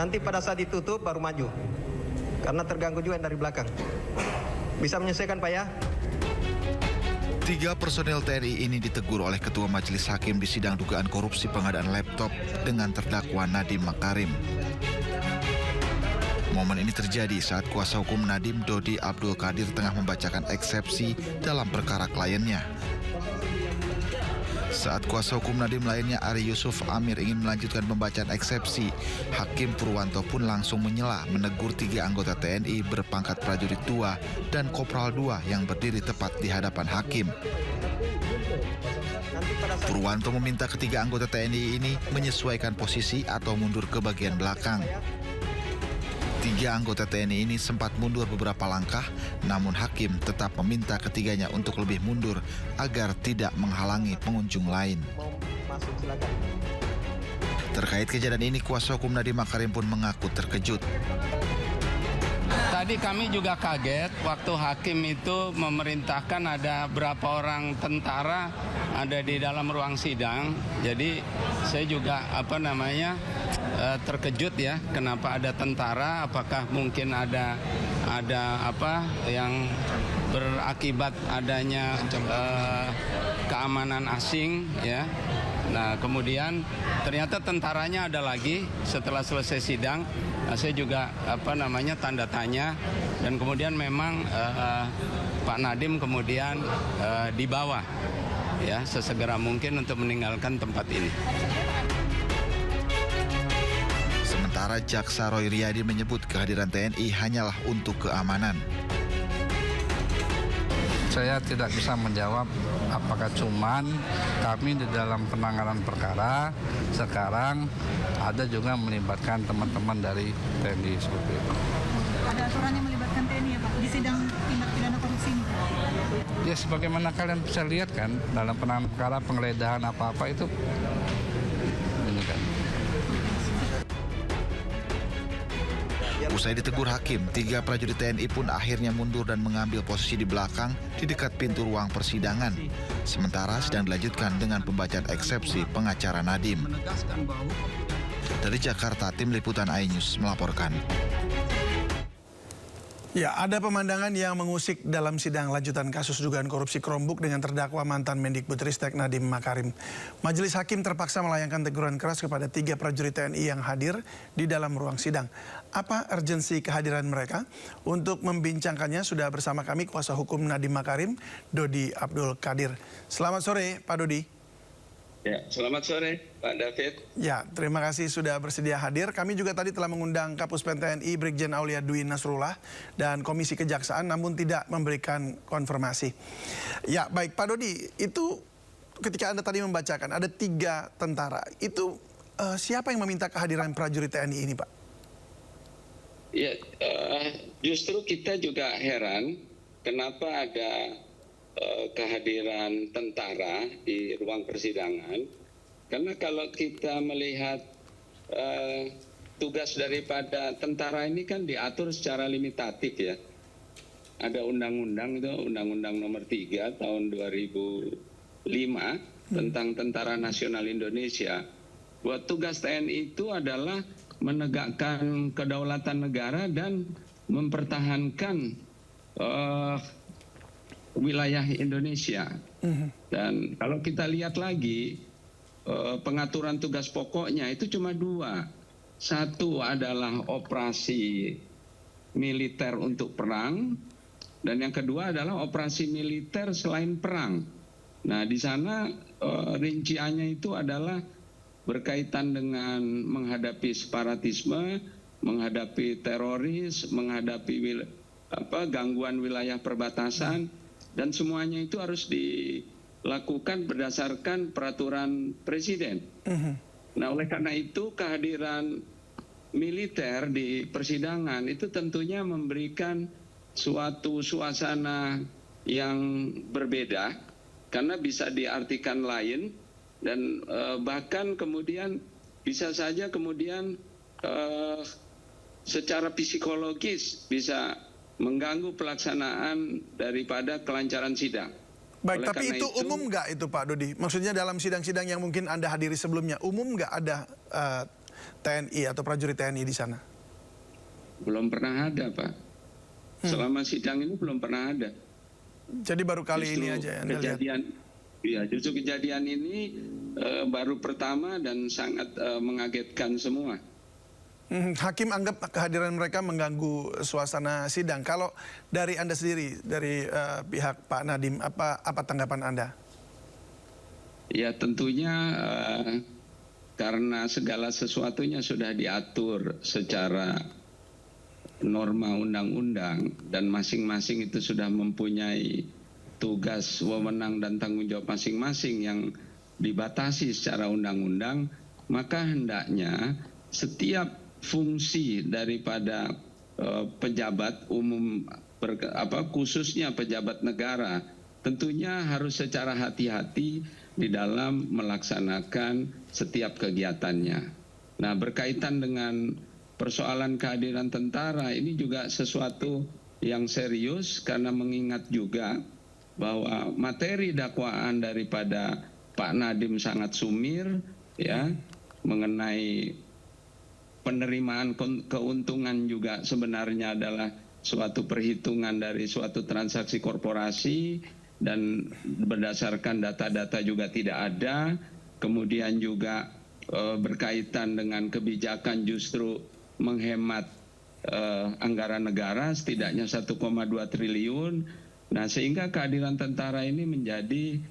Nanti pada saat ditutup baru maju. Karena terganggu juga yang dari belakang. Bisa menyelesaikan Pak ya? 3 personel TNI ini ditegur oleh Ketua Majelis Hakim di sidang dugaan korupsi pengadaan laptop dengan terdakwa Nadiem Makarim. Momen ini terjadi saat kuasa hukum Nadiem, Dodi Abdul Qadir, tengah membacakan eksepsi dalam perkara kliennya. Saat kuasa hukum Nadiem lainnya, Ari Yusuf Amir, ingin melanjutkan pembacaan eksepsi, Hakim Purwanto pun langsung menyela, menegur 3 anggota TNI berpangkat prajurit 2 dan Kopral 2 yang berdiri tepat di hadapan Hakim. Purwanto meminta ketiga anggota TNI ini menyesuaikan posisi atau mundur ke bagian belakang. 3 anggota TNI ini sempat mundur beberapa langkah, namun Hakim tetap meminta ketiganya untuk lebih mundur agar tidak menghalangi pengunjung lain. Terkait kejadian ini, kuasa hukum Nadiem Makarim pun mengaku terkejut. Tadi kami juga kaget waktu Hakim itu memerintahkan ada berapa orang tentara ada di dalam ruang sidang. Jadi saya juga terkejut ya, kenapa ada tentara, apakah mungkin ada apa yang berakibat adanya keamanan asing ya. Nah, kemudian ternyata tentaranya ada lagi setelah selesai sidang. Nah, saya juga tanda tanya, dan kemudian memang Pak Nadiem kemudian dibawa ya sesegera mungkin untuk meninggalkan tempat ini. Sementara Jaksa Roy Riyadi menyebut kehadiran TNI hanyalah untuk keamanan. Saya tidak bisa menjawab apakah cuman kami di dalam penanganan perkara sekarang ada juga melibatkan teman-teman dari TNI seperti itu. Ada aturan yang melibatkan TNI ya Pak di sidang tindak pidana korupsi ini? Ya sebagaimana kalian bisa lihat kan dalam penanganan perkara penggeledahan apa-apa itu ini kan. Usai ditegur Hakim, 3 prajurit TNI pun akhirnya mundur dan mengambil posisi di belakang di dekat pintu ruang persidangan. Sementara sedang dilanjutkan dengan pembacaan eksepsi pengacara Nadiem. Dari Jakarta, Tim Liputan iNews melaporkan. Ya, ada pemandangan yang mengusik dalam sidang lanjutan kasus dugaan korupsi Chromebook dengan terdakwa mantan Mendikbudristek Nadiem Makarim. Majelis Hakim terpaksa melayangkan teguran keras kepada 3 prajurit TNI yang hadir di dalam ruang sidang. Apa urgensi kehadiran mereka? Untuk membincangkannya sudah bersama kami kuasa hukum Nadiem Makarim, Dodi Abdul Qadir. Selamat sore, Pak Dodi. Ya, selamat sore Pak David. Ya, terima kasih sudah bersedia hadir. Kami juga tadi telah mengundang Kapuspen TNI Brigjen Aulia Dwi Nasrullah dan Komisi Kejaksaan, namun tidak memberikan konfirmasi. Ya, baik Pak Dodi, itu ketika Anda tadi membacakan ada 3 tentara, itu siapa yang meminta kehadiran prajurit TNI ini Pak? Ya, justru kita juga heran kenapa ada kehadiran tentara di ruang persidangan, karena kalau kita melihat tugas daripada tentara ini kan diatur secara limitatif ya. Ada undang-undang itu, Undang-Undang Nomor 3 tahun 2005 tentang Tentara Nasional Indonesia. Buat tugas TNI itu adalah menegakkan kedaulatan negara dan mempertahankan wilayah Indonesia. Dan kalau kita lihat lagi pengaturan tugas pokoknya itu cuma 2. Satu adalah operasi militer untuk perang, dan yang kedua adalah operasi militer selain perang. Nah, di sana rinciannya itu adalah berkaitan dengan menghadapi separatisme, menghadapi teroris, menghadapi gangguan wilayah perbatasan. Dan semuanya itu harus dilakukan berdasarkan peraturan presiden. Nah, oleh karena itu kehadiran militer di persidangan itu tentunya memberikan suatu suasana yang berbeda, karena bisa diartikan lain, dan bahkan kemudian bisa saja kemudian secara psikologis bisa mengganggu pelaksanaan daripada kelancaran sidang. Baik, tapi itu umum nggak itu Pak Dodi? Maksudnya dalam sidang-sidang yang mungkin Anda hadiri sebelumnya, umum nggak ada TNI atau prajurit TNI di sana? Belum pernah ada, Pak. Selama sidang ini belum pernah ada. Jadi baru kali ini aja Anda lihat? Justru kejadian ini baru pertama dan sangat mengagetkan semua. Hakim anggap kehadiran mereka mengganggu suasana sidang. Kalau dari Anda sendiri, dari pihak Pak Nadiem, apa tanggapan Anda? Ya tentunya karena segala sesuatunya sudah diatur secara norma undang-undang dan masing-masing itu sudah mempunyai tugas, wewenang dan tanggung jawab masing-masing yang dibatasi secara undang-undang, maka hendaknya setiap fungsi daripada pejabat umum, khususnya pejabat negara, tentunya harus secara hati-hati di dalam melaksanakan setiap kegiatannya. Nah, berkaitan dengan persoalan kehadiran tentara ini juga sesuatu yang serius karena mengingat juga bahwa materi dakwaan daripada Pak Nadiem sangat sumir ya, mengenai penerimaan keuntungan juga sebenarnya adalah suatu perhitungan dari suatu transaksi korporasi dan berdasarkan data-data juga tidak ada. Kemudian juga berkaitan dengan kebijakan justru menghemat anggaran negara setidaknya 1,2 triliun. Nah, sehingga kehadiran tentara ini menjadi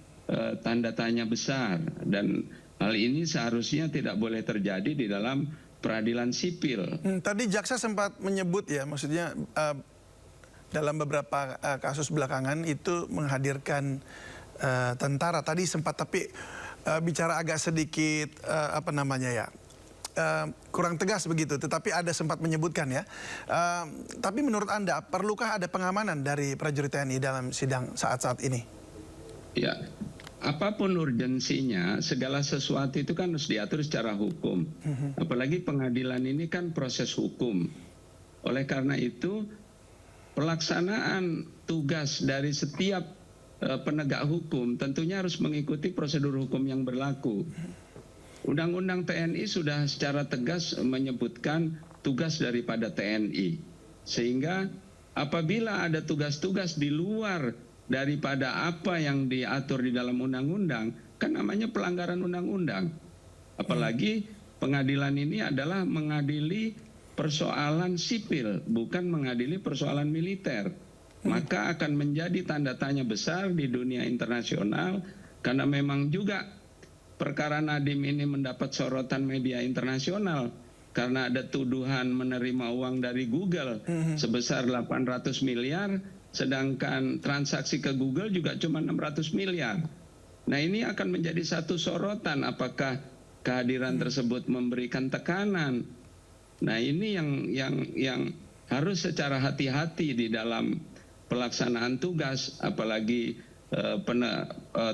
tanda tanya besar dan hal ini seharusnya tidak boleh terjadi di dalam peradilan sipil. Tadi jaksa sempat menyebut ya, maksudnya dalam beberapa kasus belakangan itu menghadirkan tentara. Tadi sempat tapi bicara agak sedikit kurang tegas begitu, tetapi ada sempat menyebutkan ya. Tapi menurut Anda, perlukah ada pengamanan dari prajurit TNI dalam sidang saat-saat ini? Ya, apapun urgensinya, segala sesuatu itu kan harus diatur secara hukum. Apalagi pengadilan ini kan proses hukum. Oleh karena itu, pelaksanaan tugas dari setiap penegak hukum tentunya harus mengikuti prosedur hukum yang berlaku. Undang-Undang TNI sudah secara tegas menyebutkan tugas daripada TNI. Sehingga apabila ada tugas-tugas di luar daripada apa yang diatur di dalam undang-undang, kan namanya pelanggaran undang-undang. Apalagi pengadilan ini adalah mengadili persoalan sipil, bukan mengadili persoalan militer. Maka akan menjadi tanda tanya besar di dunia internasional, karena memang juga perkara Nadiem ini mendapat sorotan media internasional karena ada tuduhan menerima uang dari Google sebesar 800 miliar, sedangkan transaksi ke Google juga cuma 600 miliar. Nah, ini akan menjadi satu sorotan apakah kehadiran tersebut memberikan tekanan. Nah, ini yang harus secara hati-hati di dalam pelaksanaan tugas, apalagi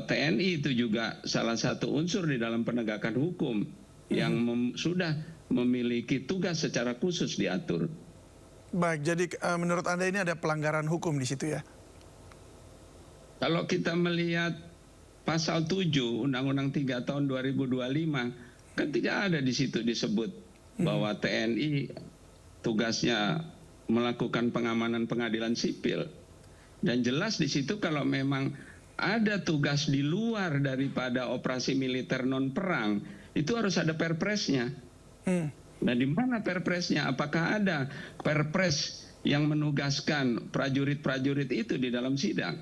TNI itu juga salah satu unsur di dalam penegakan hukum yang sudah memiliki tugas secara khusus diatur. Baik, jadi menurut Anda ini ada pelanggaran hukum di situ ya? Kalau kita melihat pasal 7 Undang-Undang 3 tahun 2025, kan tidak ada di situ disebut bahwa TNI tugasnya melakukan pengamanan pengadilan sipil. Dan jelas di situ kalau memang ada tugas di luar daripada operasi militer non perang, itu harus ada perpresnya. Nah, di mana perpresnya? Apakah ada perpres yang menugaskan prajurit-prajurit itu di dalam sidang?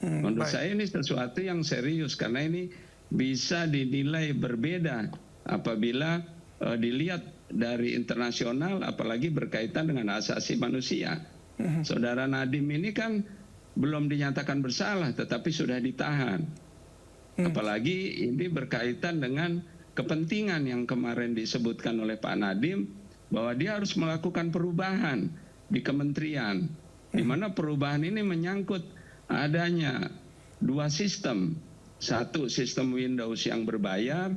Menurut saya ini sesuatu yang serius karena ini bisa dinilai berbeda apabila dilihat dari internasional, apalagi berkaitan dengan hak asasi manusia. Saudara Nadiem ini kan belum dinyatakan bersalah tetapi sudah ditahan. Apalagi ini berkaitan dengan kepentingan yang kemarin disebutkan oleh Pak Nadiem bahwa dia harus melakukan perubahan di kementerian, di mana perubahan ini menyangkut adanya dua sistem. Satu, sistem Windows yang berbayar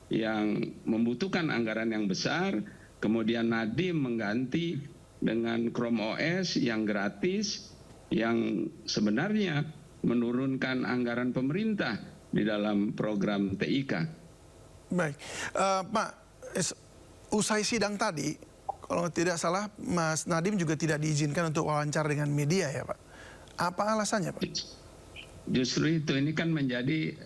yang membutuhkan anggaran yang besar, kemudian Nadiem mengganti dengan Chrome OS yang gratis, yang sebenarnya menurunkan anggaran pemerintah di dalam program TIK. Baik, Pak, usai sidang tadi, kalau tidak salah Mas Nadiem juga tidak diizinkan untuk wawancara dengan media ya Pak. Apa alasannya Pak? Justru itu, ini kan menjadi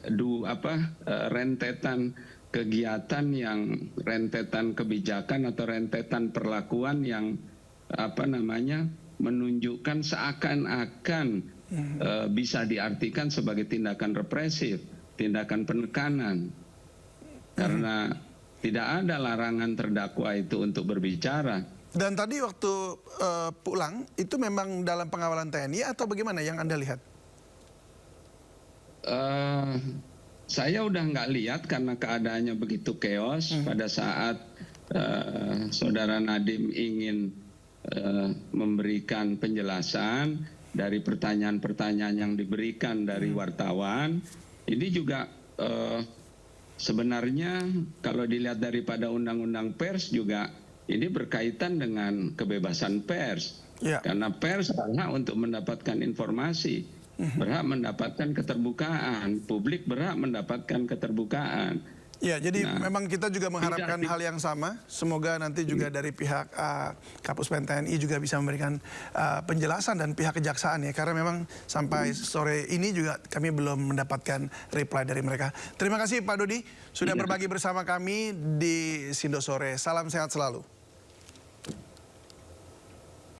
rentetan kegiatan yang rentetan kebijakan atau rentetan perlakuan yang menunjukkan seakan-akan bisa diartikan sebagai tindakan represif, tindakan penekanan. Karena tidak ada larangan terdakwa itu untuk berbicara. Dan tadi waktu pulang itu memang dalam pengawalan TNI atau bagaimana yang Anda lihat? Saya udah nggak lihat karena keadaannya begitu chaos pada saat saudara Nadiem ingin memberikan penjelasan dari pertanyaan-pertanyaan yang diberikan dari wartawan. Ini juga sebenarnya kalau dilihat daripada undang-undang pers juga ini berkaitan dengan kebebasan pers. Ya. Karena pers berhak untuk mendapatkan informasi, berhak mendapatkan keterbukaan, publik berhak mendapatkan keterbukaan. Ya, jadi memang kita juga mengharapkan hal yang sama. Semoga nanti juga dari pihak Kapus Pen TNI juga bisa memberikan penjelasan dan pihak kejaksaan ya. Karena memang sampai sore ini juga kami belum mendapatkan reply dari mereka. Terima kasih Pak Dodi sudah berbagi bersama kami di Sindo Sore. Salam sehat selalu.